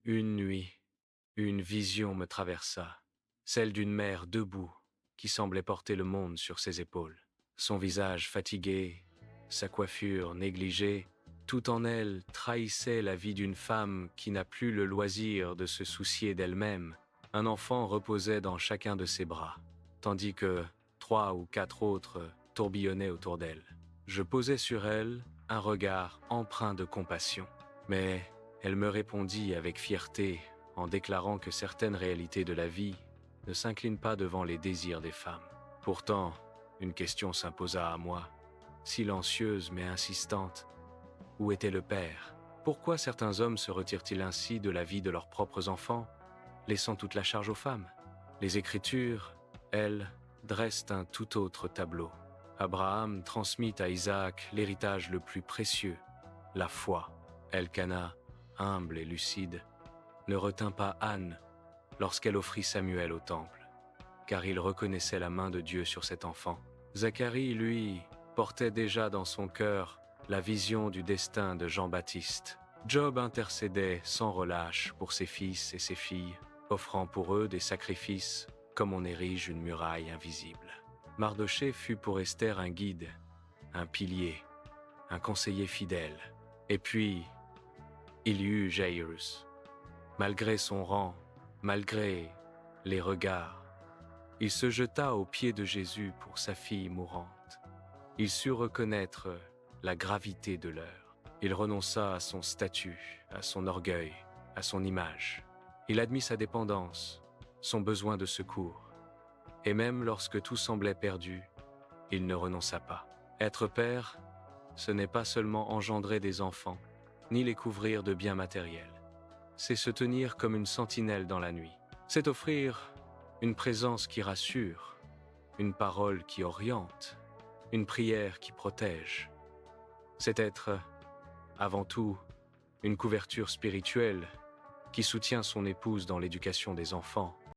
Une nuit, une vision me traversa, celle d'une mère debout, qui semblait porter le monde sur ses épaules. Son visage fatigué, sa coiffure négligée, tout en elle trahissait la vie d'une femme qui n'a plus le loisir de se soucier d'elle-même. Un enfant reposait dans chacun de ses bras, tandis que 3 ou 4 autres tourbillonnaient autour d'elle. Je posais sur elle un regard empreint de compassion, mais elle me répondit avec fierté en déclarant que certaines réalités de la vie ne s'inclinent pas devant les désirs des femmes. Pourtant, une question s'imposa à moi, silencieuse mais insistante. Où était le père? Pourquoi certains hommes se retirent-ils ainsi de la vie de leurs propres enfants, laissant toute la charge aux femmes? Les Écritures, elles, dressent un tout autre tableau. Abraham transmit à Isaac l'héritage le plus précieux, la foi. Elkana, humble et lucide, ne retint pas Anne lorsqu'elle offrit Samuel au temple, car il reconnaissait la main de Dieu sur cet enfant. Zacharie, lui, portait déjà dans son cœur la vision du destin de Jean-Baptiste. Job intercédait sans relâche pour ses fils et ses filles, offrant pour eux des sacrifices comme on érige une muraille invisible. Mardochée fut pour Esther un guide, un pilier, un conseiller fidèle. Et puis, il y eut Jairus. Malgré son rang, malgré les regards, il se jeta aux pieds de Jésus pour sa fille mourante. Il sut reconnaître la gravité de l'heure. Il renonça à son statut, à son orgueil, à son image. Il admit sa dépendance, son besoin de secours. Et même lorsque tout semblait perdu, il ne renonça pas. Être père, ce n'est pas seulement engendrer des enfants, ni les couvrir de biens matériels. C'est se tenir comme une sentinelle dans la nuit. C'est offrir une présence qui rassure, une parole qui oriente, une prière qui protège. C'est être, avant tout, une couverture spirituelle qui soutient son épouse dans l'éducation des enfants.